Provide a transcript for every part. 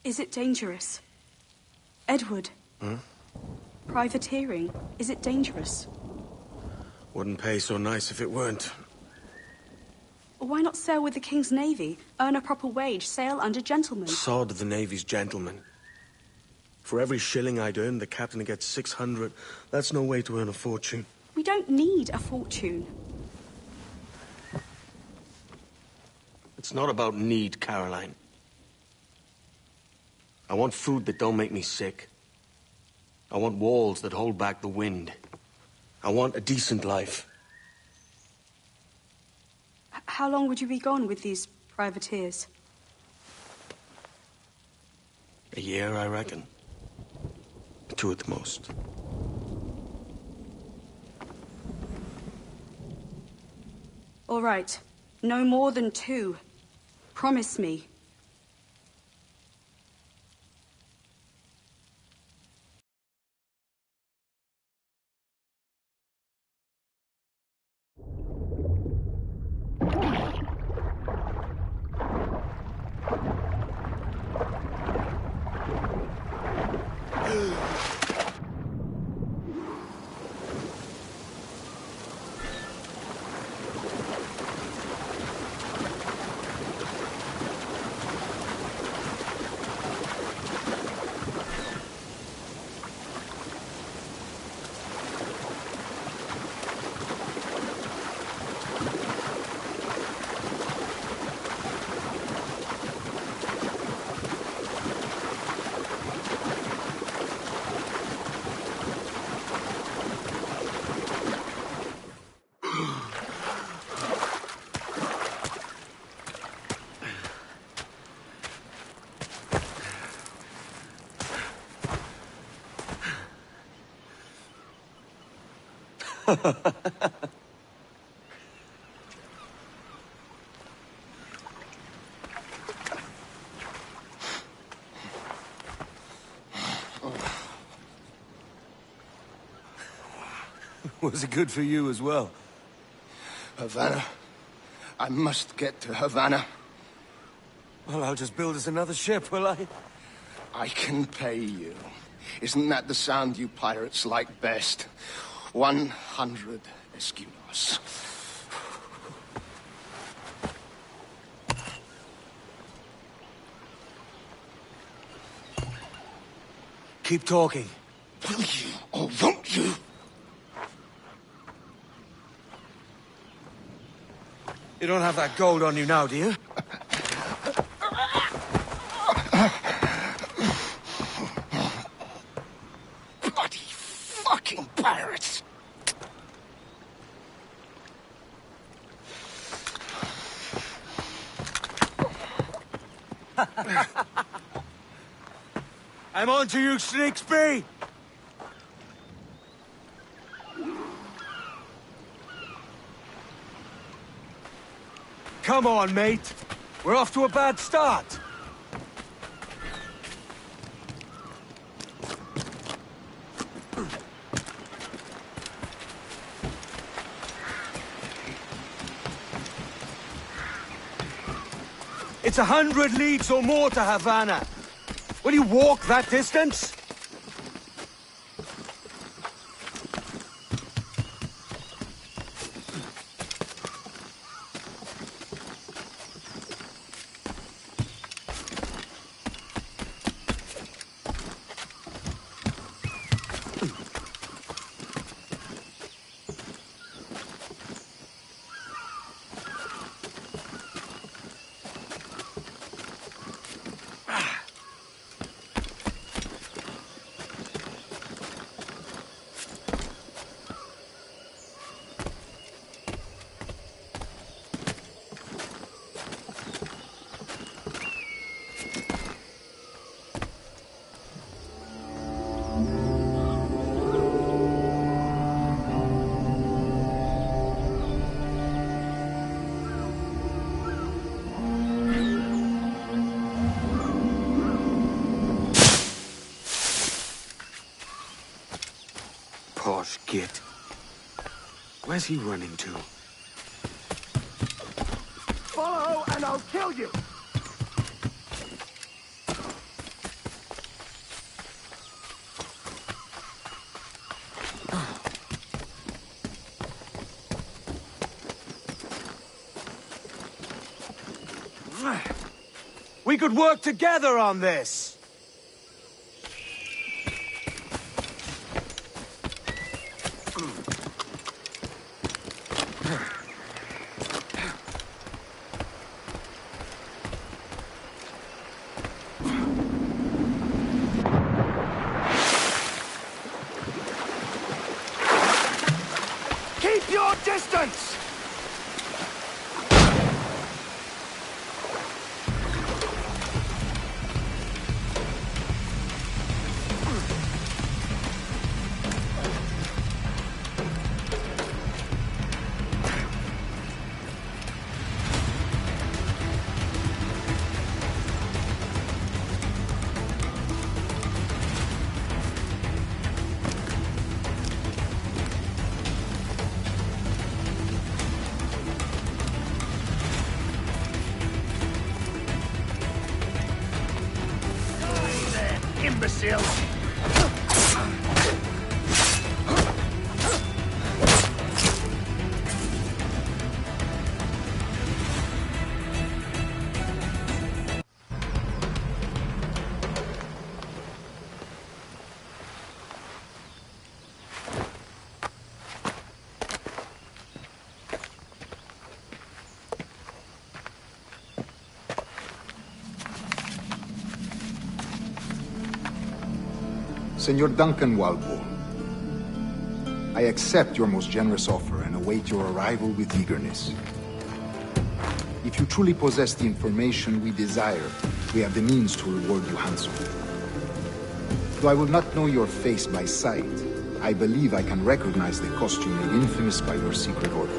Is it dangerous? Edward? Huh? Privateering, is it dangerous? Wouldn't pay so nice if it weren't. Why not sail with the King's Navy? Earn a proper wage, sail under gentlemen. Sod the Navy's gentlemen. For every shilling I'd earn, the captain gets 600. That's no way to earn a fortune. We don't need a fortune. It's not about need, Caroline. I want food that don't make me sick. I want walls that hold back the wind. I want a decent life. How long would you be gone with these privateers? A year, I reckon. 2 at the most. All right. No more than 2. Promise me. Was it good for you as well? Havana. I must get to Havana. Well, I'll just build us another ship, will I? I can pay you. Isn't that the sound you pirates like best? 100 Eskimos. Keep talking. Will you or won't you? You don't have that gold on you now, do you? Bloody fucking pirates! I'm on to you, Snakesby! Come on, mate. We're off to a bad start. It's 100 leagues or more to Havana. Will you walk that distance? Posh git. Where's he running to? Follow and I'll kill you! We could work together on this! Keep your distance! Imbecile! Senor Duncan Walpole, I accept your most generous offer and await your arrival with eagerness. If you truly possess the information we desire, we have the means to reward you handsomely. Though I will not know your face by sight, I believe I can recognize the costume made infamous by your secret order.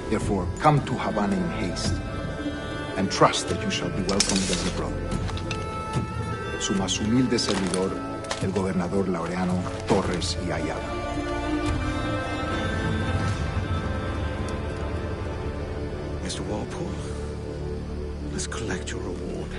Therefore, come to Havana in haste, and trust that you shall be welcomed as a brother. Su más humilde servidor, el gobernador Laureano Torres y Ayala. Mr. Walpole, let's collect your reward.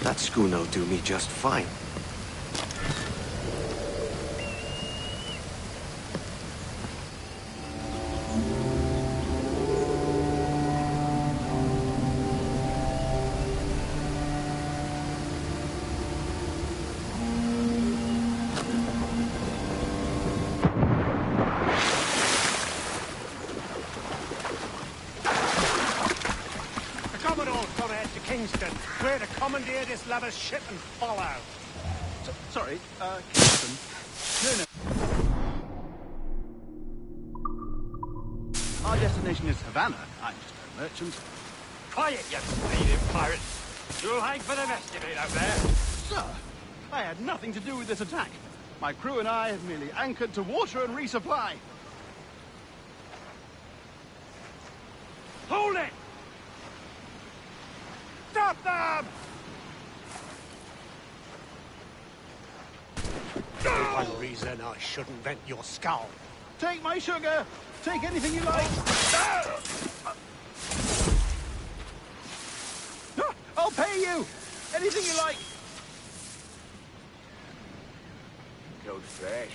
That schooner'll do me just fine. We're to commandeer this lavish ship and follow. Sorry, Captain. No. Our destination is Havana. I'm just a merchant. Quiet, you bleeding pirate! You'll hang for the rest of it out there. Sir, I had nothing to do with this attack. My crew and I have merely anchored to water and resupply. Hold it! Stop them! One reason I shouldn't vent your skull. Take my sugar! Take anything you like! I'll pay you! Anything you like! Go fresh.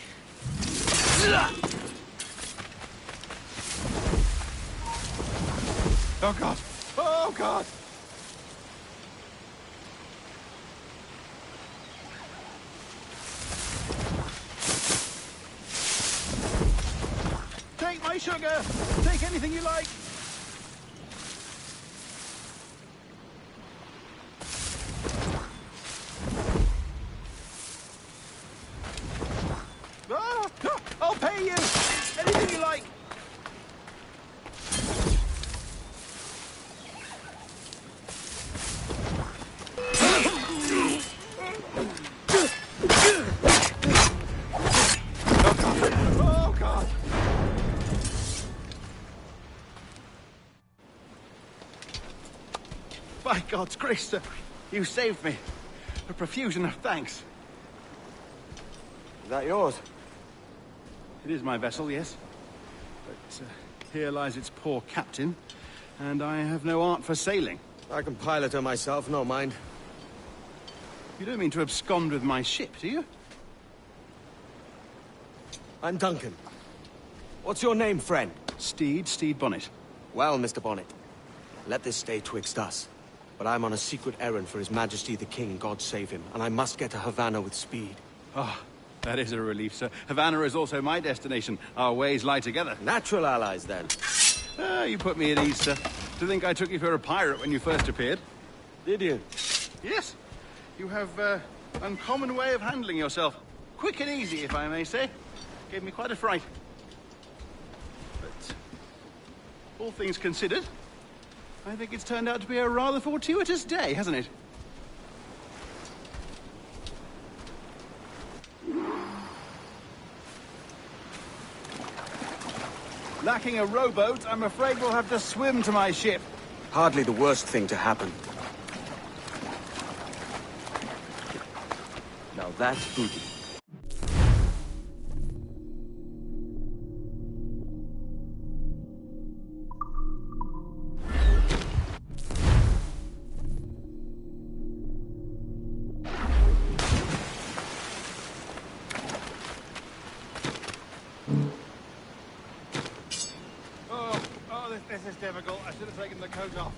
Oh, God! Oh, God! Take my sugar! Take anything you like! I'll pay you! Anything you like! Oh, God! By God's grace, sir, you saved me. A profusion of thanks. Is that yours? It is my vessel, yes. But Here lies its poor captain, and I have no art for sailing. I can pilot her myself, no mind. You don't mean to abscond with my ship, do you? I'm Duncan. What's your name, friend? Steed Bonnet. Well, Mr. Bonnet, let this stay twixt us. But I'm on a secret errand for His Majesty the King, God save him, and I must get to Havana with speed. Ah, that is a relief, sir. Havana is also my destination. Our ways lie together. Natural allies, then. Ah, you put me at ease, sir. To think I took you for a pirate when you first appeared. Did you? Yes. You have uncommon way of handling yourself. Quick and easy, if I may say. Gave me quite a fright. But all things considered, I think it's turned out to be a rather fortuitous day, hasn't it? Lacking a rowboat, I'm afraid we'll have to swim to my ship. Hardly the worst thing to happen. Now that's booty. This is difficult. I should have taken the coat off.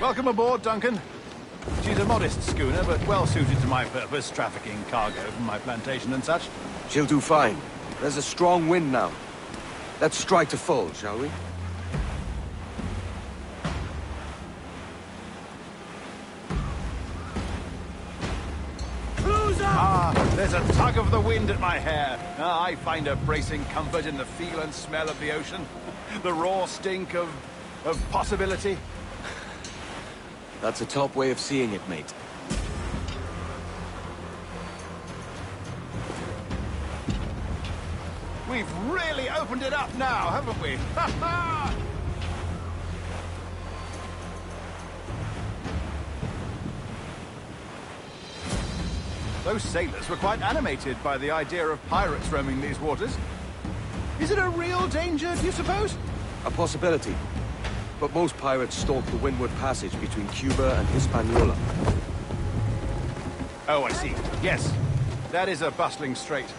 Welcome aboard, Duncan. She's a modest schooner, but well suited to my purpose, trafficking cargo from my plantation and such. She'll do fine. There's a strong wind now. Let's strike to full, shall we? There's a tug of the wind at my hair. I find a bracing comfort in the feel and smell of the ocean. The raw stink of possibility. That's a top way of seeing it, mate. We've really opened it up now, haven't we? Ha ha! Those sailors were quite animated by the idea of pirates roaming these waters. Is it a real danger, do you suppose? A possibility. But most pirates stalk the windward passage between Cuba and Hispaniola. Oh, I see. Yes. That is a bustling strait.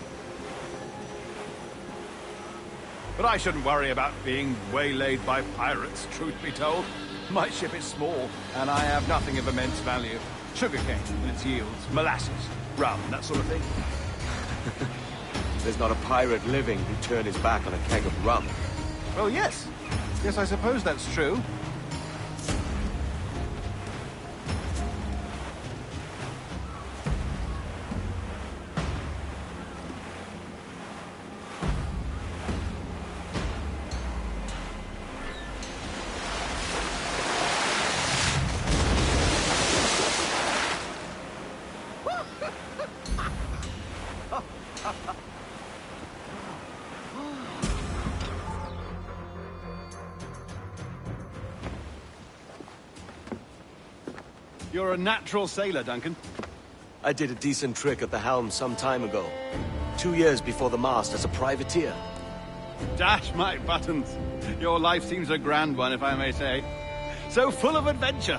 But I shouldn't worry about being waylaid by pirates, truth be told. My ship is small, and I have nothing of immense value. Sugarcane and its yields, molasses, rum, that sort of thing. There's not a pirate living who'd turn his back on a keg of rum. Well, yes. Yes, I suppose that's true. You're a natural sailor, Duncan. I did a decent trick at the helm some time ago. 2 years before the mast as a privateer. Dash my buttons. Your life seems a grand one, if I may say. So full of adventure.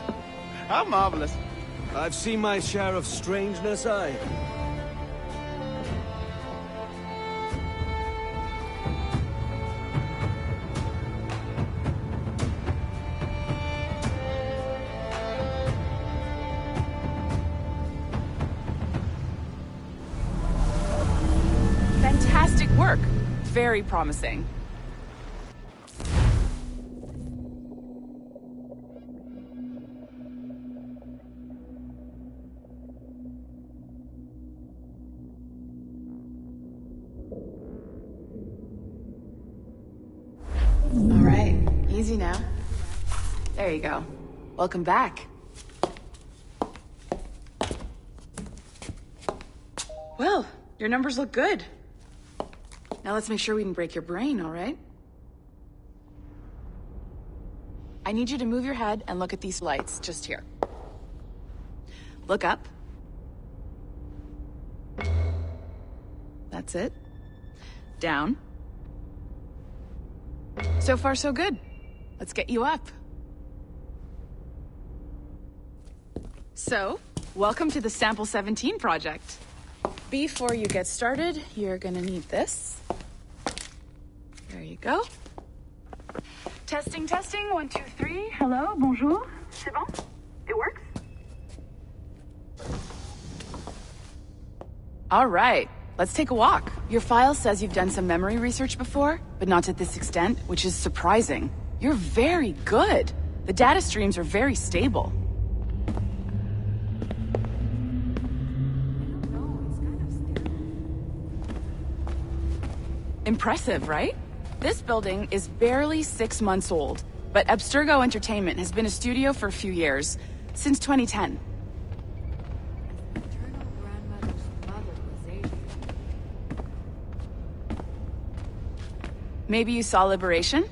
How marvelous. I've seen my share of strangeness, aye. Fantastic work. Very promising. All right, easy now. There you go. Welcome back. Well, your numbers look good. Now let's make sure we didn't break your brain, all right? I need you to move your head and look at these lights just here. Look up. That's it. Down. So far, so good. Let's get you up. So, welcome to the Sample 17 project. Before you get started, you're gonna need this. There you go. Testing, testing, 1, 2, 3. Hello, bonjour. C'est bon? It works? All right, let's take a walk. Your file says you've done some memory research before, but not to this extent, which is surprising. You're very good. The data streams are very stable. Impressive, right? This building is barely 6 months old, but Abstergo Entertainment has been a studio for a few years, since 2010. Maybe you saw Liberation?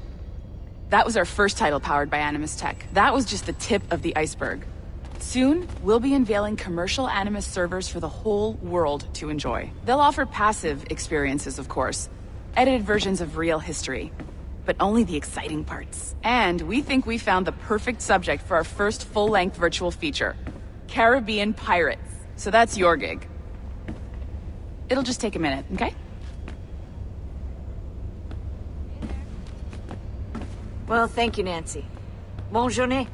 That was our first title powered by Animus Tech. That was just the tip of the iceberg. Soon, we'll be unveiling commercial Animus servers for the whole world to enjoy. They'll offer passive experiences, of course, edited versions of real history, but only the exciting parts. And we think we found the perfect subject for our first full-length virtual feature, Caribbean Pirates. So that's your gig. It'll just take a minute, okay? Well, thank you, Nancy. Bonne journée.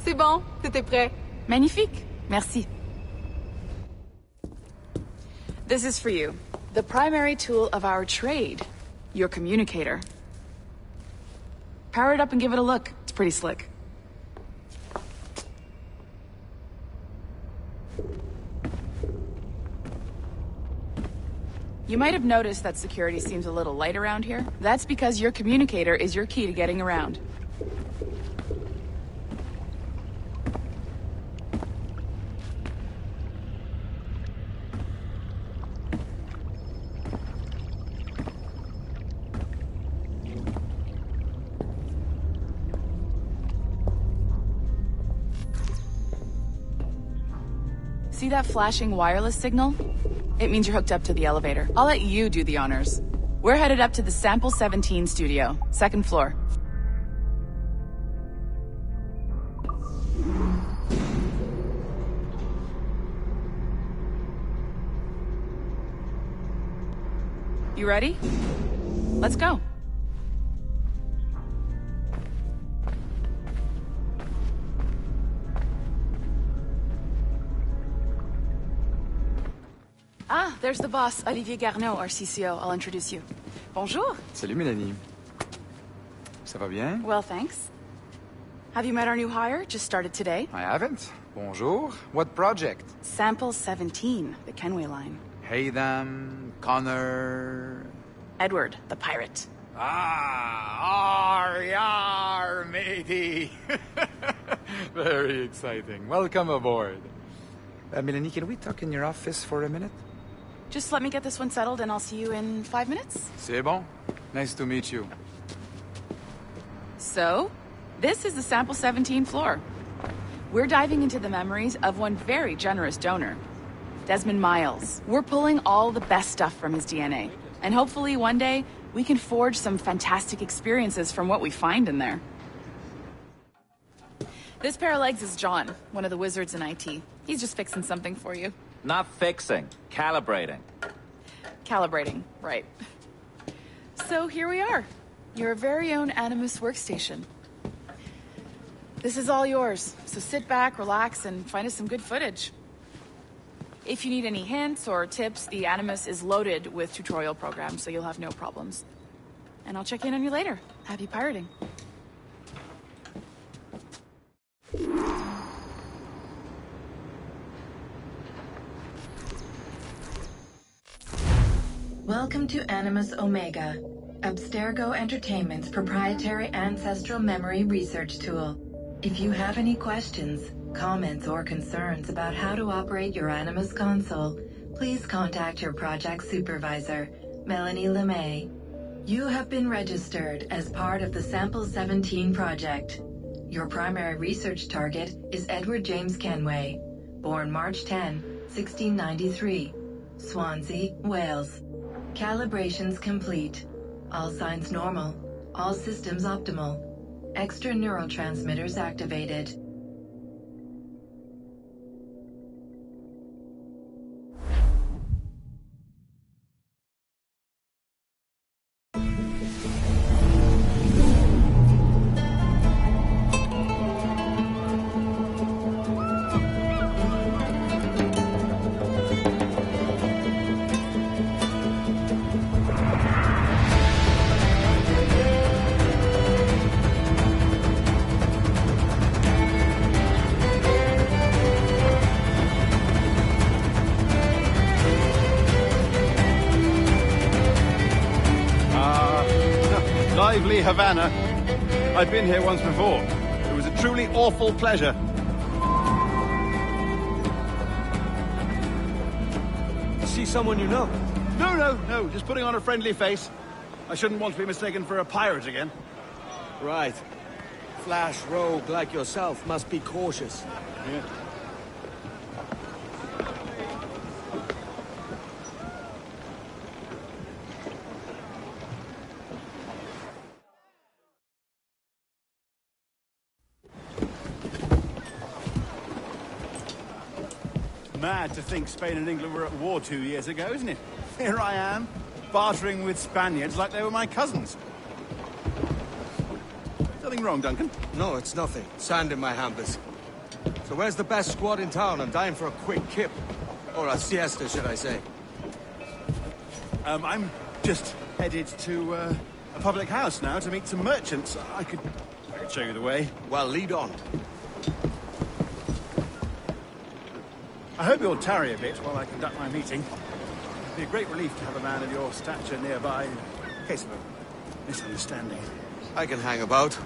C'est bon, tout est prêt. Magnifique. Merci. This is for you. The primary tool of our trade. Your communicator. Power it up and give it a look. It's pretty slick. You might have noticed that security seems a little light around here. That's because your communicator is your key to getting around. See that flashing wireless signal? It means you're hooked up to the elevator. I'll let you do the honors. We're headed up to the Sample 17 studio, 2nd floor. You ready? Let's go. Ah, there's the boss, Olivier Garneau, our CCO. I'll introduce you. Bonjour. Salut, Mélanie. Ça va bien? Well, thanks. Have you met our new hire? Just started today. I haven't. Bonjour. What project? Sample 17, the Kenway line. Haytham, Connor... Edward, the pirate. Ah, yar, matey. Very exciting. Welcome aboard. Mélanie, can we talk in your office for a minute? Just let me get this one settled and I'll see you in 5 minutes. C'est bon. Nice to meet you. So, This is the Sample 17 floor. We're diving into the memories of one very generous donor, Desmond Miles. We're pulling all the best stuff from his DNA. And hopefully one day, we can forge some fantastic experiences from what we find in there. This pair of legs is John, one of the wizards in IT. He's just fixing something for you. Not fixing, calibrating. Calibrating, right. So here we are, your very own Animus workstation. This is all yours, so sit back, relax, and find us some good footage. If you need any hints or tips, the Animus is loaded with tutorial programs, so you'll have no problems. And I'll check in on you later. Happy pirating. Welcome to Animus Omega, Abstergo Entertainment's proprietary ancestral memory research tool. If you have any questions, comments, or concerns about how to operate your Animus console, please contact your project supervisor, Melanie LeMay. You have been registered as part of the Sample 17 project. Your primary research target is Edward James Kenway, born March 10, 1693, Swansea, Wales. Calibrations complete. All signs normal. All systems optimal. Extra neurotransmitters activated. Lively Havana. I've been here once before. It was a truly awful pleasure. See someone you know? No. Just putting on a friendly face. I shouldn't want to be mistaken for a pirate again. Right. Flash rogue like yourself must be cautious. Yeah. Mad to think Spain and England were at war 2 years ago, isn't it? Here I am, bartering with Spaniards like they were my cousins. Nothing wrong, Duncan? No, it's nothing. Sand in my hampers. So where's the best squad in town? I'm dying for a quick kip. Or a siesta, should I say. I'm just headed to a public house now to meet some merchants. I could show you the way. Well, lead on. I hope you'll tarry a bit while I conduct my meeting. It'd be a great relief to have a man of your stature nearby in case of a misunderstanding. I can hang about.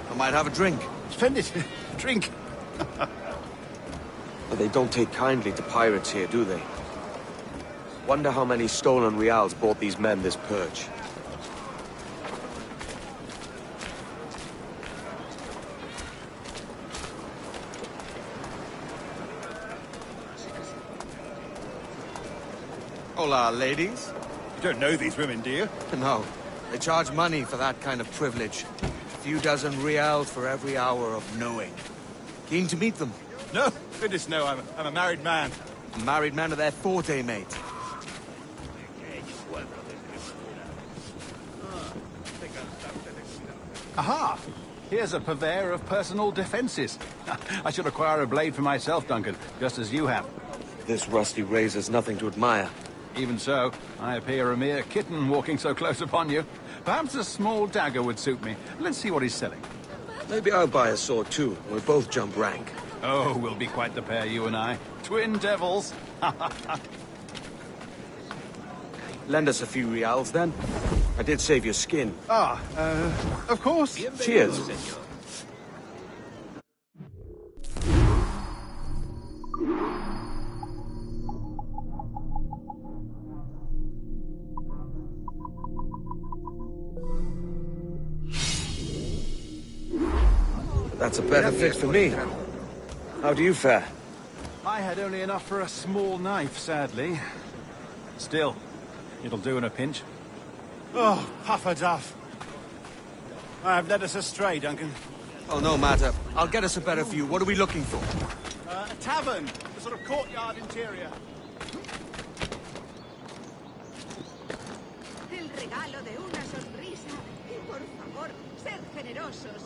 I might have a drink. Splendid. Drink. But they don't take kindly to pirates here, do they? Wonder how many stolen reals bought these men this perch. Hola, ladies. You don't know these women, do you? No. They charge money for that kind of privilege. A few dozen reals for every hour of knowing. Keen to meet them? No. Goodness, no. I'm a married man. A married man of their forte, mate. Aha! Here's a purveyor of personal defenses. I should acquire a blade for myself, Duncan, just as you have. This rusty razor's nothing to admire. Even so, I appear a mere kitten walking so close upon you. Perhaps a small dagger would suit me. Let's see what he's selling. Maybe I'll buy a sword too. We'll both jump rank. Oh, we'll be quite the pair, you and I. Twin devils. Lend us a few reals, then. I did save your skin. Of course. Cheers. That's a better fit for me. How do you fare? I had only enough for a small knife, sadly. Still, it'll do in a pinch. Oh, puffer duff. I've led us astray, Duncan. Oh, no matter. I'll get us a better view. What are we looking for? A tavern, a sort of courtyard interior. El regalo de una sonrisa. Y por favor, sed generosos.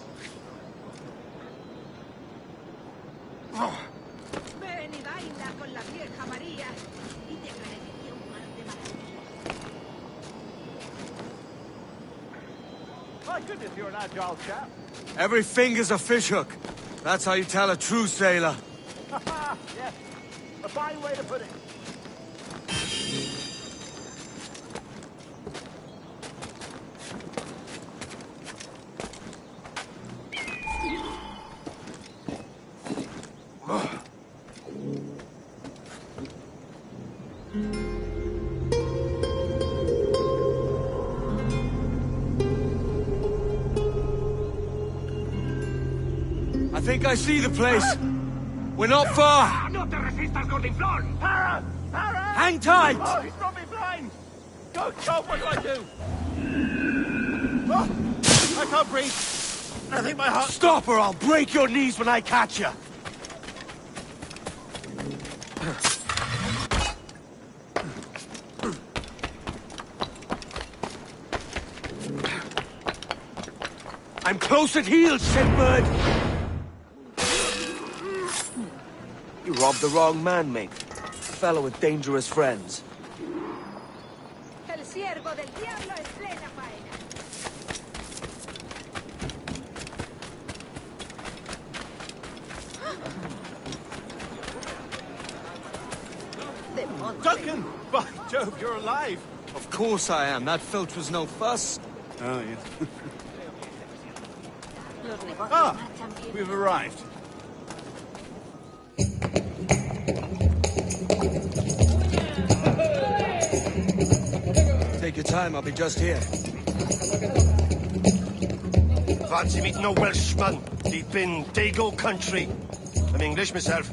Ven y baila con la vieja María. Y te agradecería un par de manos. My goodness, you're an agile chap. Every finger's a fishhook. That's how you tell a true sailor. Yes, a fine way to put it. I think I see the place. We're not far. ¡No te resistas, gordinflón! Para! Para! Hang tight! Oh, he's got me blind! Go, go, what do I do? Oh, I can't breathe. I think my heart... Stop or I'll break your knees when I catch you. I'm close at heel, shitbird! You robbed the wrong man, mate. A fellow with dangerous friends. El siervo del diablo es plena faena. Duncan! By Jove, you're alive! Of course I am. That filch was no fuss. Oh, yes. Ah! We've arrived. Take your time, I'll be just here. Fancy meeting a Welshman deep in Dago country. I'm English myself.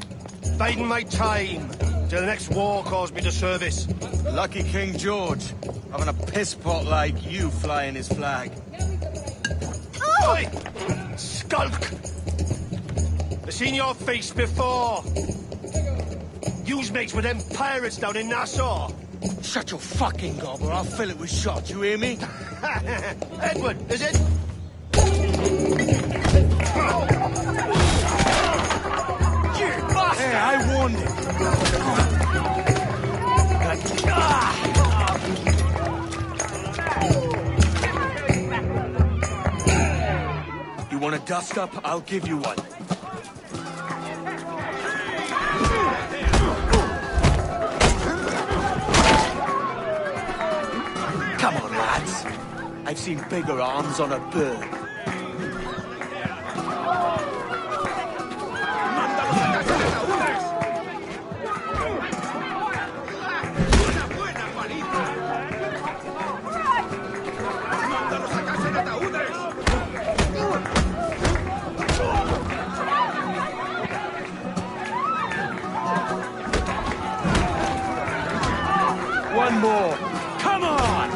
Biding my time till the next war calls me to service. Lucky King George, having a piss pot like you flying his flag. Oi! Skulk! I've seen your face before. You's mates with them pirates down in Nassau. Shut your fucking gob or I'll fill it with shot, you hear me? Edward, is it? You bastard! Hey, I warned him. You want a dust up? I'll give you one. Come on, lads. I've seen bigger arms on a bird. One more. Come on!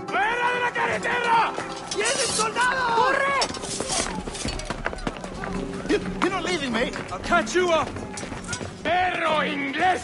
¡Fuera de la carretera! ¡Vienen soldados! ¡Corre! You're not leaving me! I'll catch you up! ¡Perro inglés!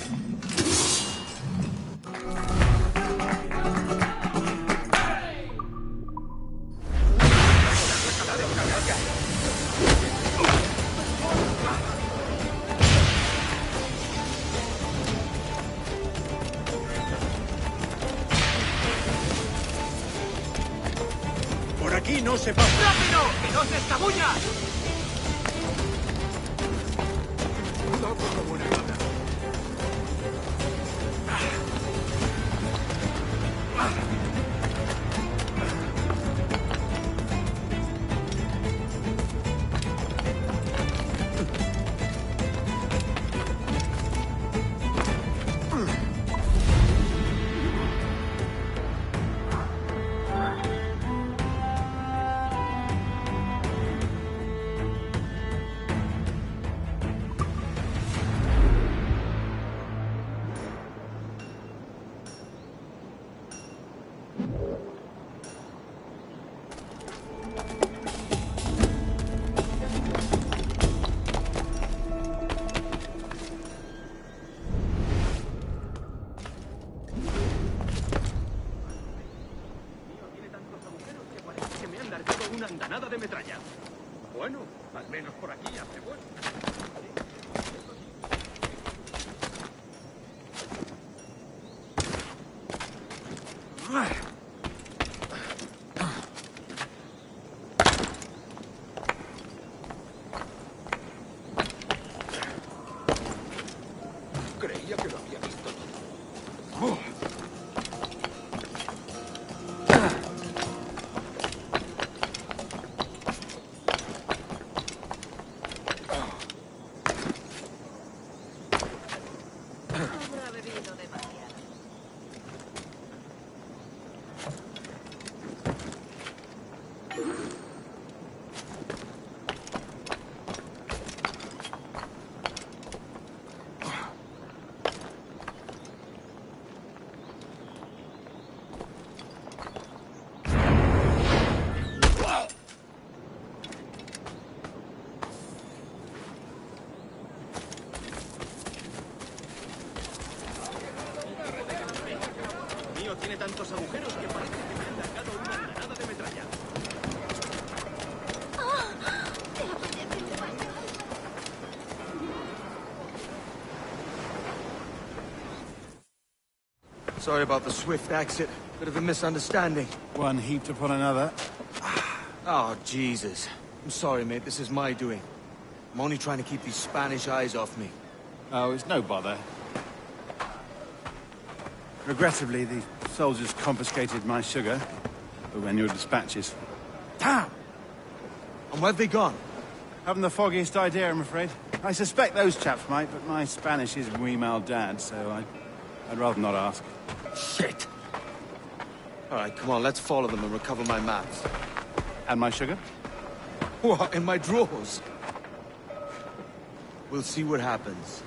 Por aquí no se pasa. ¡Rápido! ¡Que no se escabulla! largado una andanada de metralla. Bueno, al menos por aquí hace bueno. Creía que lo había visto todo. Habrá bebido demasiado. Mío tiene tantos agujeros que parece que me han largado una andanada de metralla. Sorry about the swift exit. Bit of a misunderstanding. One heaped upon another. Oh, Jesus. I'm sorry, mate. This is my doing. I'm only trying to keep these Spanish eyes off me. Oh, it's no bother. Regrettably, the soldiers confiscated my sugar when your dispatches. Damn! And where've they gone? Haven't the foggiest idea, I'm afraid. I suspect those chaps might, but my Spanish is wee mal dad, so I'd rather not ask. Shit! All right, come on, let's follow them and recover my maps. And my sugar? What, in my drawers? We'll see what happens.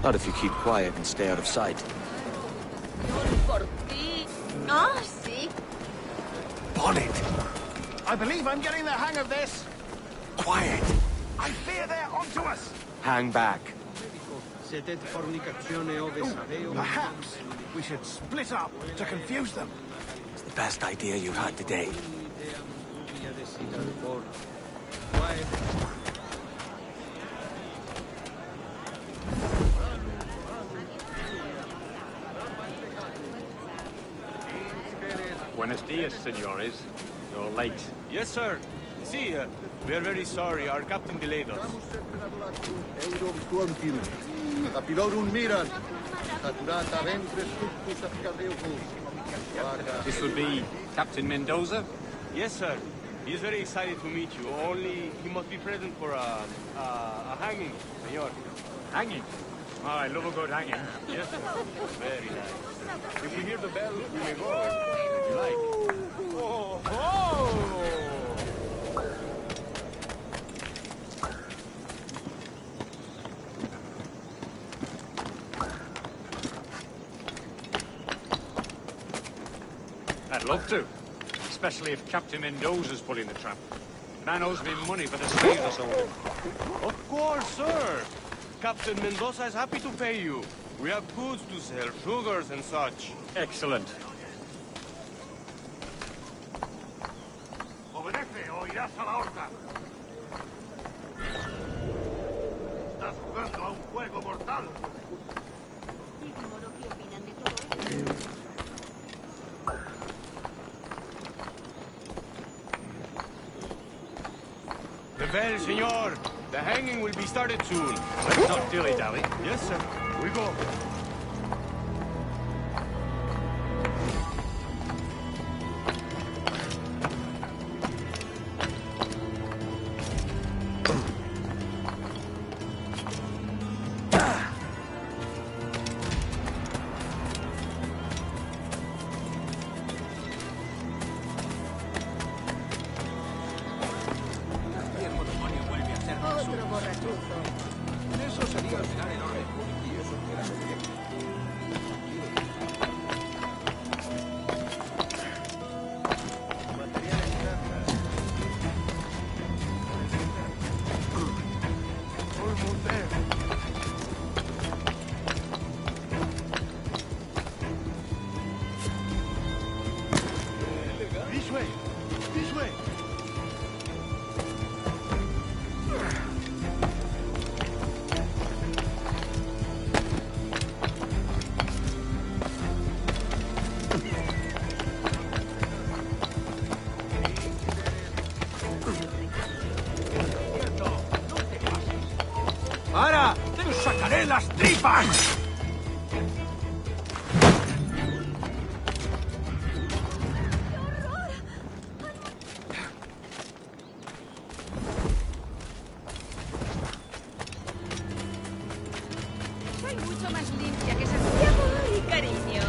Not if you keep quiet and stay out of sight. Ah, sí. Bonnet! I believe I'm getting the hang of this. Quiet! I fear they're onto us. Hang back. Perhaps we should split up to confuse them. It's the best idea you've had today. Buenos dias, senores. You're late. Yes, sir. See, we're very sorry. Our captain delayed us. This would be Captain Mendoza? Yes, sir. He's very excited to meet you. Only he must be present for a hanging, senor. Hanging? Oh, I love a good hanging. Yes, sir. Very nice. If we hear the bell, we may go. If you like. Oh, oh! I'd love to. Especially if Captain Mendoza's pulling the trap. Man owes me money for the slave I sold him. Of course, sir. Captain Mendoza is happy to pay you. We have goods to sell, sugars and such. Excellent. Obedece o irás a la horca. Estás jugando a un juego mortal. The bell, senor. The hanging will be started soon. Let's not dilly-dally. Yes, sir. We go. Otro borrachuzo. Eso sería al final enorme. Y eso que era way. This way. ¡Para! ¡Te sacaré las tripas! Soy mucho más limpia que Santiago y cariño.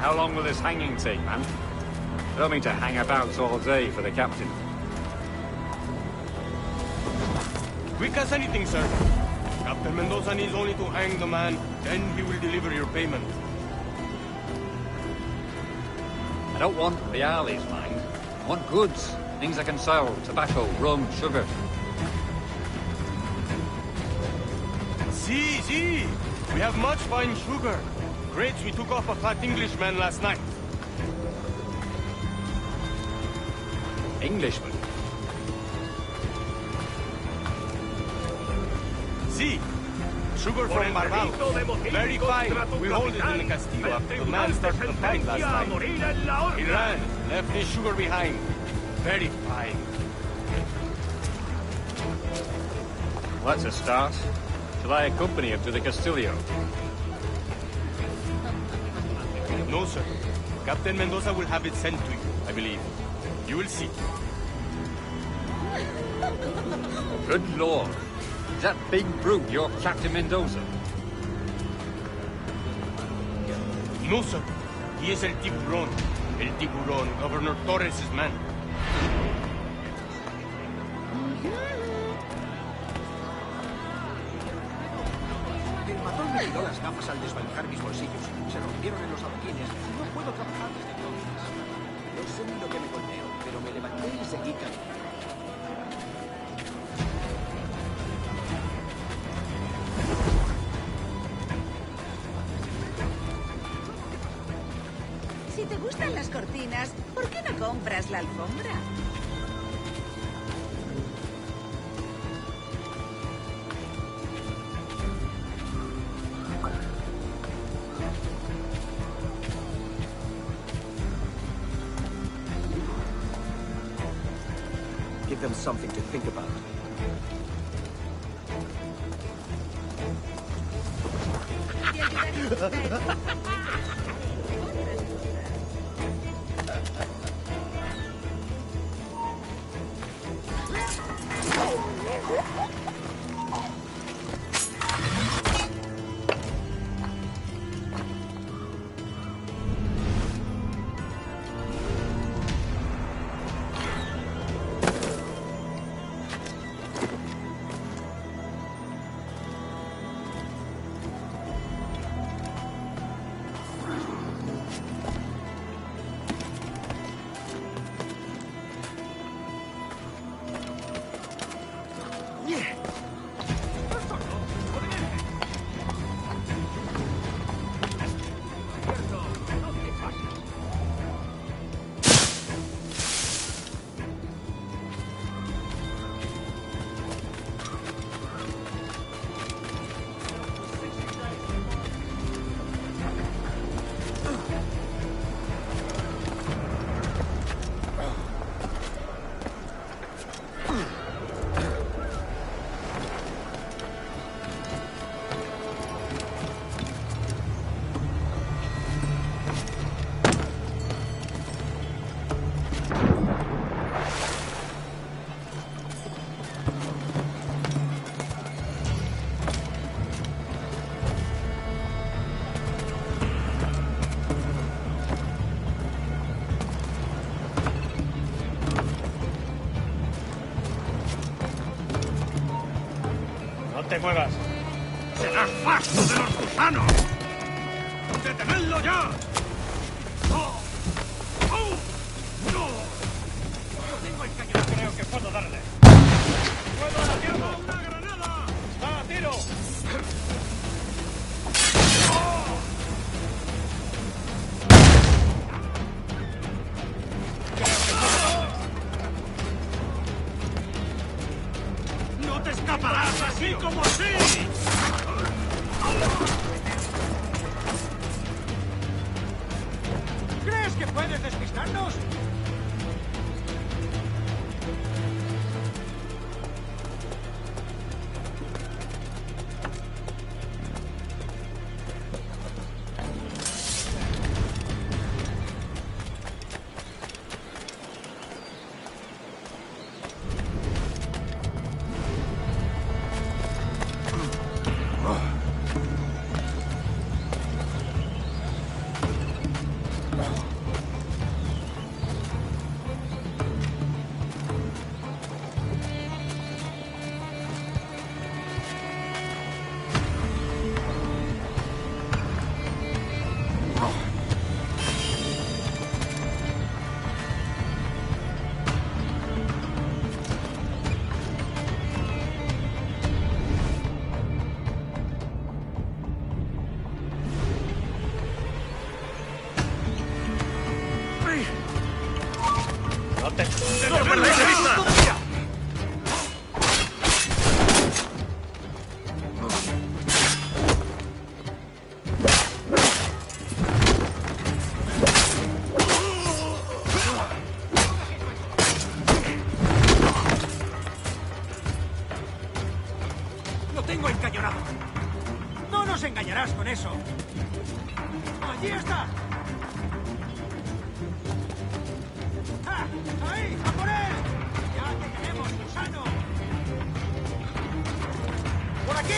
How long will this hanging take, man? I don't mean to hang about all day for the captain. Quick as anything, sir. Captain Mendoza needs only to hang the man, then he will deliver your payment. I don't want reales, mind. I want goods. Things I can sell. Tobacco, rum, sugar. See. We have much fine sugar. Crates we took off a fat Englishman last night. Englishman? See. Sugar from Barbados. Very fine. We hold it in the Castillo after the man started the fight last night. He ran, left his sugar behind. Very fine. Well, that's a start. Shall I accompany him to the Castillo? No, sir. Captain Mendoza will have it sent to you, I believe. You will see. Good lord. Is that big brute your Captain Mendoza? No, sir. He is El Tiburón. El Tiburón, Governor Torres' man. El matón me tiró las gafas al desvalijar mis bolsillos. Se rompieron en los adoquines y no puedo trabajar desde entonces. No sé ni lo que me golpeó, pero me levanté y seguí caminando. Si te gustan las cortinas, ¿por qué no compras la alfombra? Give them something to think about. Te ayudaré. No te muevas. ¡Serás pasto de los gusanos! ¡Detenedlo ya! ¡No! ¡Oh! ¡No! Yo tengo el cañón. Creo que puedo darle. ¡Puedo la tierra una granada! ¡Está a tiro! Creo que puedo. ¡Sí como sí! ¿Crees que puedes despistarnos? ¡No lo perdáis de vista! ¡Lo tengo encañonado! ¡No nos engañarás con eso! ¡Allí está! ¡Ah! ¡Ahí! ¡A por él! ¡Ya te tenemos, gusano! ¡Por aquí!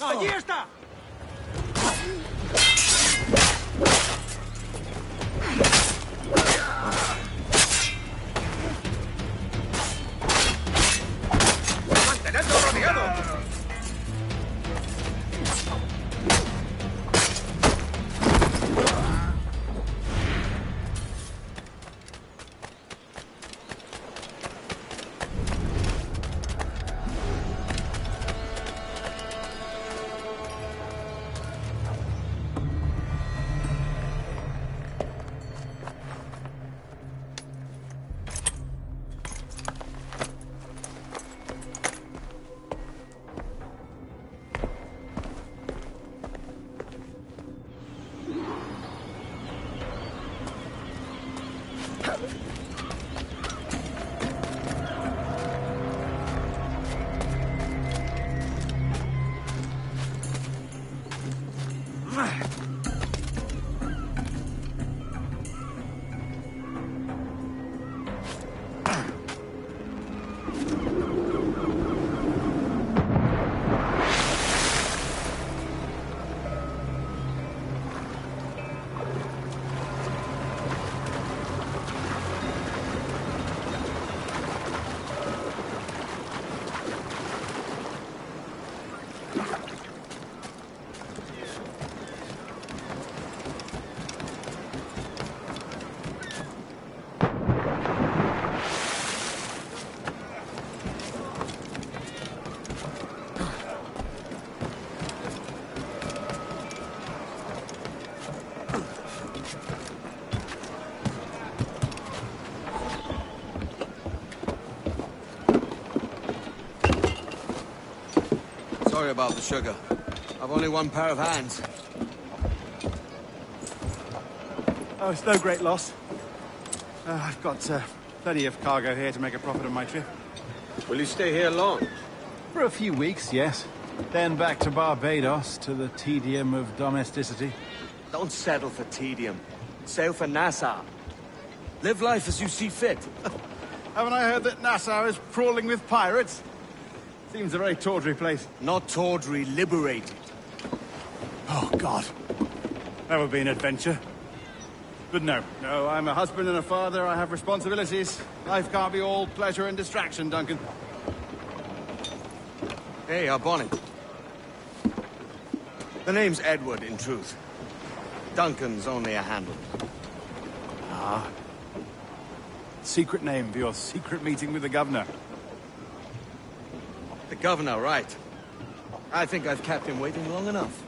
¡Allí está! ¡Mantenedlo rodeado! Sorry about the sugar. I've only one pair of hands. Oh, it's no great loss. I've got plenty of cargo here to make a profit on my trip. Will you stay here long? For a few weeks, yes. Then back to Barbados, to the tedium of domesticity. Don't settle for tedium. Sail for Nassau. Live life as you see fit. Haven't I heard that Nassau is crawling with pirates? Seems a very tawdry place. Not tawdry, liberated. Oh, God. That would be an adventure. But no, I'm a husband and a father. I have responsibilities. Life can't be all pleasure and distraction, Duncan. Hey, our Bonnie. The name's Edward, in truth. Duncan's only a handle. Ah. Secret name for your secret meeting with the governor. The governor, right. I think I've kept him waiting long enough.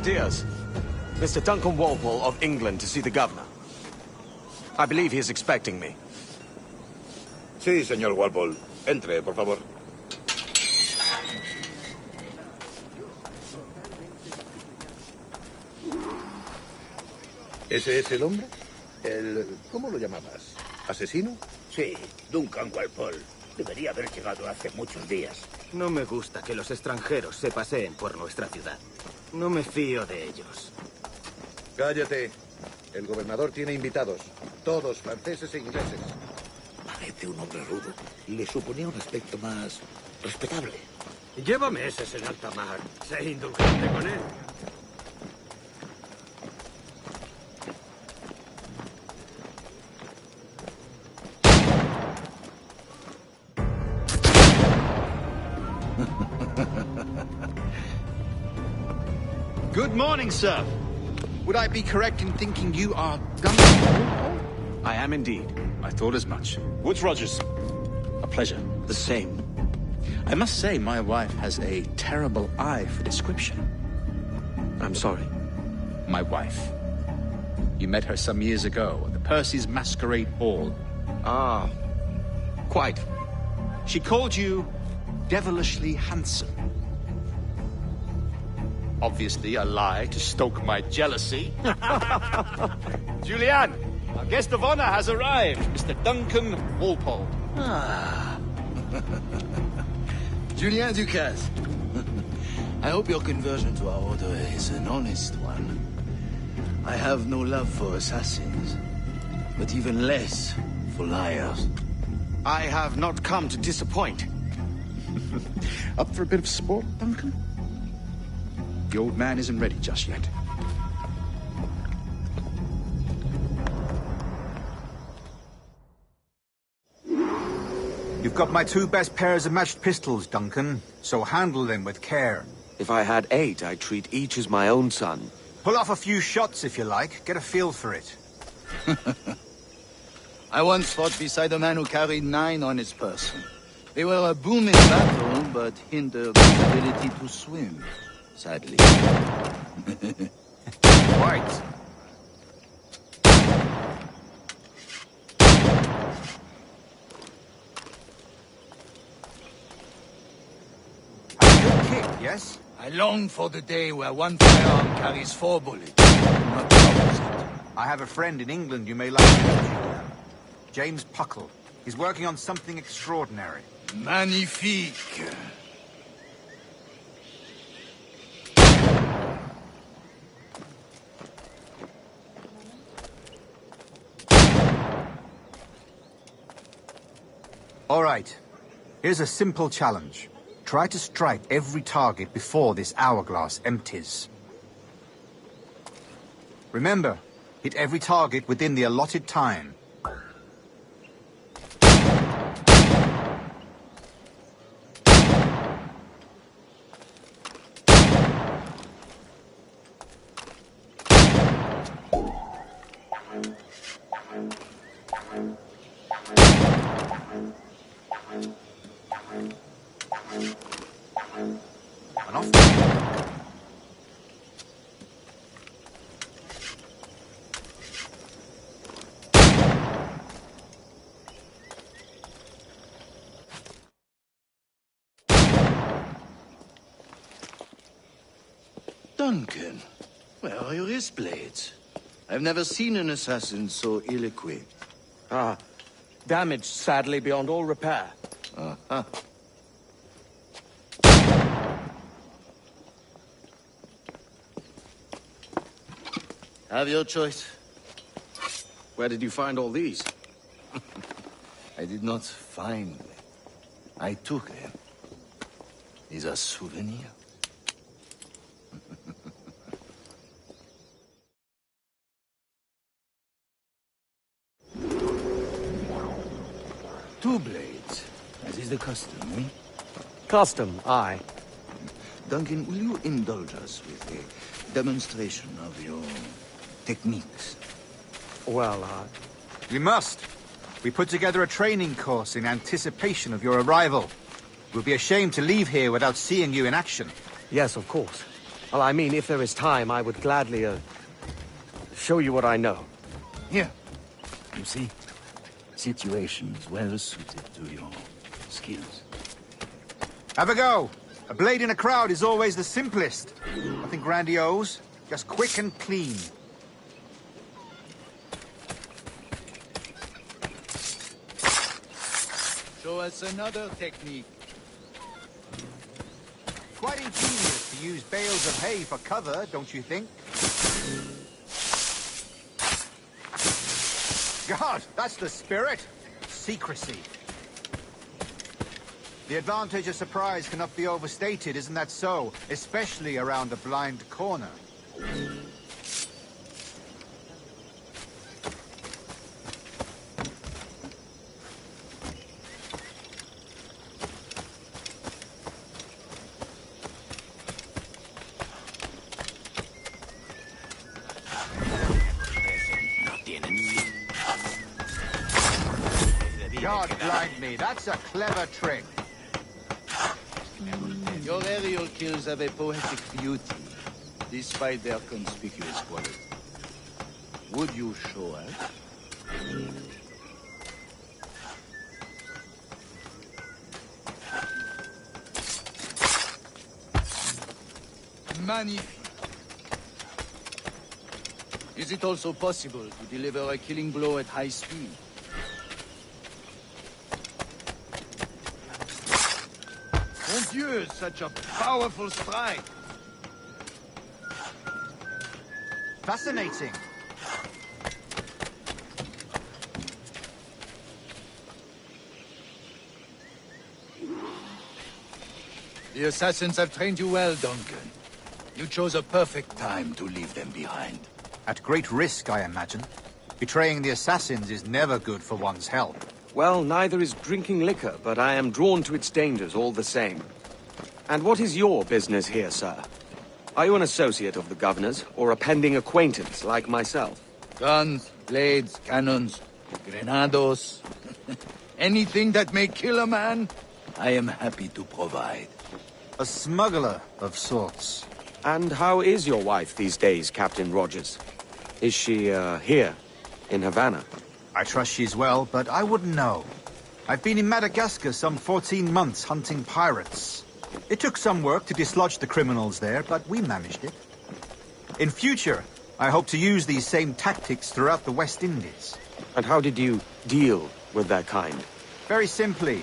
Diaz. Mr. Duncan Walpole of England to see the governor. I believe he is expecting me. Sí, señor Walpole. Entre, por favor. ¿Ese es el hombre? ¿Cómo lo llamabas? ¿Asesino? Sí, Duncan Walpole. Debería haber llegado hace muchos días. No me gusta que los extranjeros se paseen por nuestra ciudad. No me fío de ellos. Cállate. El gobernador tiene invitados. Todos franceses e ingleses. Parece un hombre rudo. Le suponía un aspecto más respetable. Lleva meses en alta mar. Sé indulgente con él. Good morning, sir. Would I be correct in thinking you are Duncan? I am indeed. I thought as much. Woods Rogers. A pleasure. The same. I must say, my wife has a terrible eye for description. I'm sorry. my wife. You met her some years ago at the Percy's Masquerade Ball. Ah, quite. She called you devilishly handsome. Obviously a lie to stoke my jealousy. Julianne, our guest of honor has arrived, Mr. Duncan Walpole. Ah. Julien Ducasse. I hope your conversion to our order is an honest one. I have no love for assassins, but even less for liars. I have not come to disappoint. Up for a bit of sport, Duncan? The old man isn't ready just yet. You've got my 2 best pairs of matched pistols, Duncan, so handle them with care. If I had 8, I'd treat each as my own son. Pull off a few shots if you like. Get a feel for it. I once fought beside a man who carried 9 on his person. They were a boom in battle, but hindered his ability to swim, sadly. Right. Yes? I long for the day where one firearm carries 4 bullets, not the opposite. I have a friend in England you may like to meet. James Puckle. He's working on something extraordinary. Magnifique. All right. Here's a simple challenge. Try to strike every target before this hourglass empties. Remember, hit every target within the allotted time. And off. Duncan, where are your wrist blades? I've never seen an assassin so ill-equipped. Ah, damaged sadly beyond all repair. Uh-huh. Have your choice. Where did you find all these? I did not find them. I took them. These are souvenirs. Two blades, as is the custom, eh? Custom, aye. Duncan, will you indulge us with a demonstration of your techniques? Well, We must. We put together a training course in anticipation of your arrival. We'll be ashamed to leave here without seeing you in action. Yes, of course. Well, I mean, if there is time, I would gladly, show you what I know. Here. You see? Situations well suited to your skills. Have a go. A blade in a crowd is always the simplest. Nothing grandiose, just quick and clean. Show us another technique. Quite ingenious to use bales of hay for cover, don't you think? God, that's the spirit. Secrecy. The advantage of surprise cannot be overstated, isn't that so? Especially around a blind corner. God blind me, that's a clever trick. Your aerial kills have a poetic beauty. despite their conspicuous quality. Would you show us? Magnifique. Is it also possible to deliver a killing blow at high speed? Mon Dieu, such a powerful strike. Fascinating. The assassins have trained you well, Duncan. You chose a perfect time to leave them behind. At great risk, I imagine. Betraying the assassins is never good for one's health. Well, neither is drinking liquor, but I am drawn to its dangers all the same. And what is your business here, sir? Are you an associate of the governor's, or a pending acquaintance like myself? Guns, blades, cannons, grenados. Anything that may kill a man, I am happy to provide. A smuggler of sorts. And how is your wife these days, Captain Rogers? Is she, here, in Havana? I trust she's well, but I wouldn't know. I've been in Madagascar some 14 months hunting pirates. It took some work to dislodge the criminals there, but we managed it. In future, I hope to use these same tactics throughout the West Indies. And how did you deal with that kind? Very simply.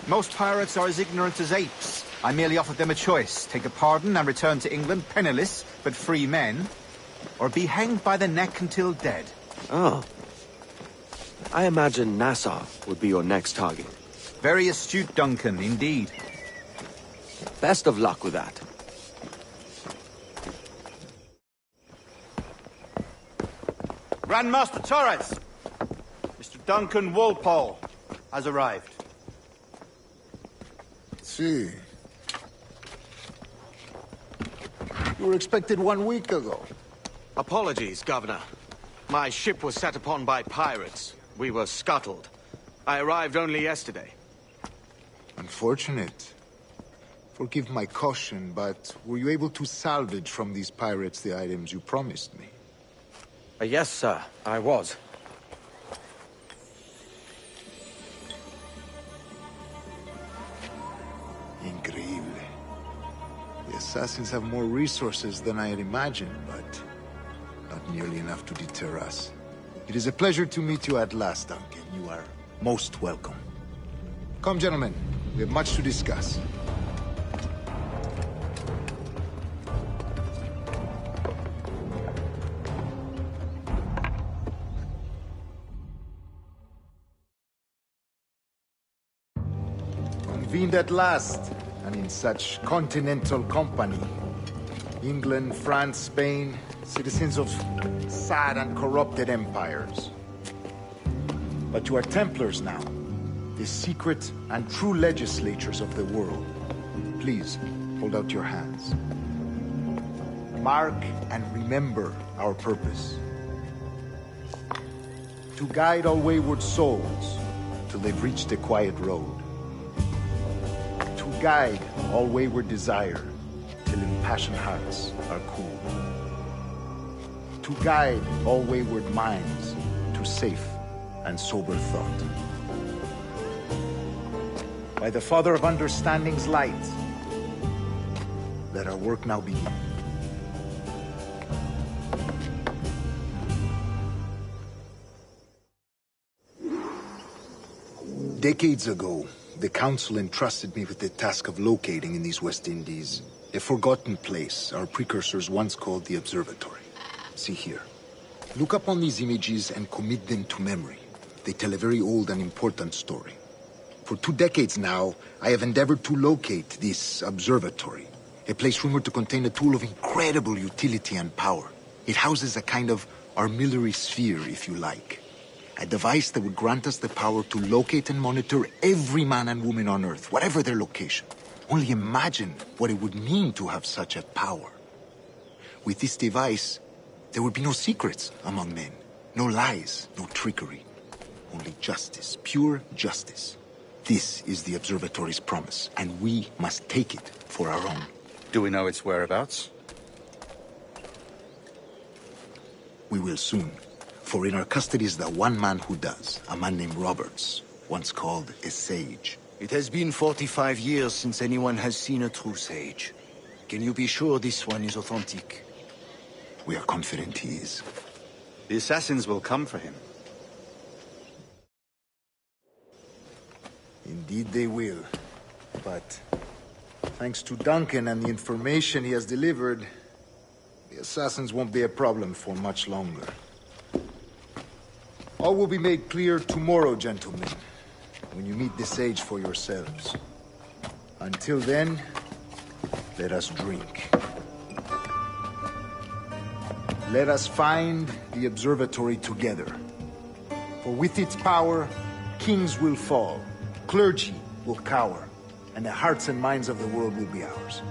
Most pirates are as ignorant as apes. I merely offered them a choice. Take a pardon and return to England penniless, but free men. Or be hanged by the neck until dead. Oh. I imagine Nassau would be your next target. Very astute, Duncan, indeed. Best of luck with that. Grandmaster Torres! Mr. Duncan Walpole has arrived. See. You were expected 1 week ago. Apologies, Governor. My ship was set upon by pirates. We were scuttled. I arrived only yesterday. Unfortunate. Forgive my caution, but were you able to salvage from these pirates the items you promised me? Yes, sir, I was. Increíble. The assassins have more resources than I had imagined, but not nearly enough to deter us. It is a pleasure to meet you at last, Duncan. You are most welcome. Come, gentlemen. We have much to discuss. Convened at last, and in such continental company. England, France, Spain, citizens of sad and corrupted empires. But you are Templars now, the secret and true legislators of the world. Please, hold out your hands. Mark and remember our purpose. To guide all wayward souls till they've reached a quiet road. To guide all wayward desire till impassioned hearts are cool. To guide all wayward minds to safe and sober thought. By the Father of Understanding's light, let our work now begin. Decades ago, the Council entrusted me with the task of locating in these West Indies a forgotten place our precursors once called the Observatory. See here. Look upon these images and commit them to memory. They tell a very old and important story. For 2 decades now, I have endeavored to locate this observatory, a place rumored to contain a tool of incredible utility and power. It houses a kind of armillary sphere, if you like. A device that would grant us the power to locate and monitor every man and woman on Earth, whatever their location. Only imagine what it would mean to have such a power. With this device, there would be no secrets among men, no lies, no trickery. Only justice, pure justice. This is the Observatory's promise, and we must take it for our own. Do we know its whereabouts? We will soon. For in our custody is the one man who does, a man named Roberts, once called a sage. It has been 45 years since anyone has seen a true sage. Can you be sure this one is authentic? We are confident he is. The assassins will come for him. Indeed they will. But thanks to Duncan and the information he has delivered, the assassins won't be a problem for much longer. All will be made clear tomorrow, gentlemen, when you meet the sage for yourselves. Until then, let us drink. Let us find the observatory together. For with its power, kings will fall, clergy will cower, and the hearts and minds of the world will be ours.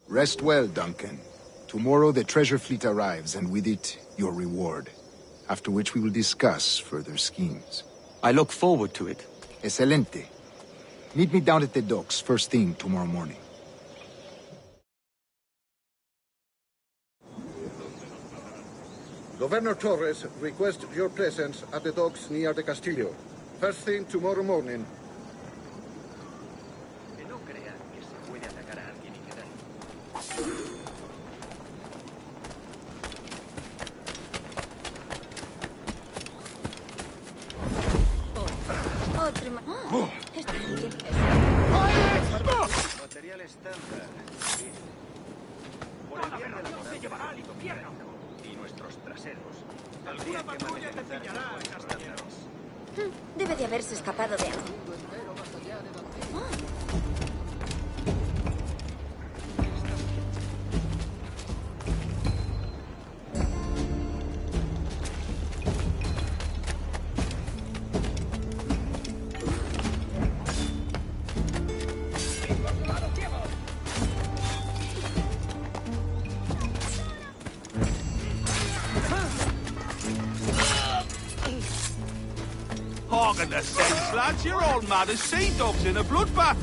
Rest well, Duncan. Tomorrow the treasure fleet arrives, and with it, your reward. After which we will discuss further schemes. I look forward to it. Excelente. Meet me down at the docks first thing tomorrow morning. Governor Torres requests your presence at the docks near the Castillo. First thing tomorrow morning. Material estándar. Por el bien de la moral se llevará al infierno. Y nuestros traseros. Alguna patrulla te enseñará, castañeros. Debe de haberse escapado de algo. Hogging the sense, lads. You're all mad as sea dogs in a bloodbath.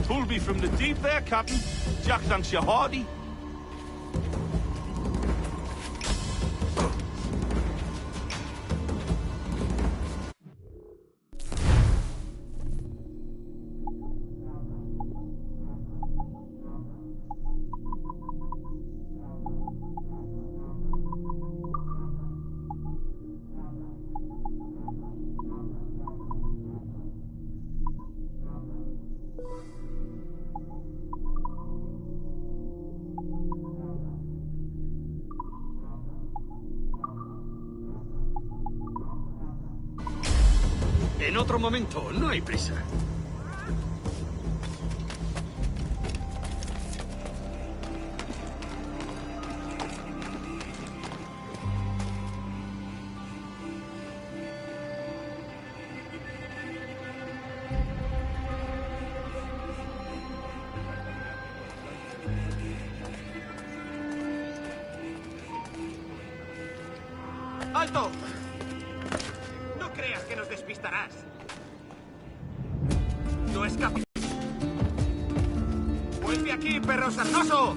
Pull me from the deep there, Captain. Jack thanks you hearty. En otro momento, no hay prisa. ¡Alto! No creas que nos despistarás. No escapes. ¡Vuelve aquí, perro sarnoso!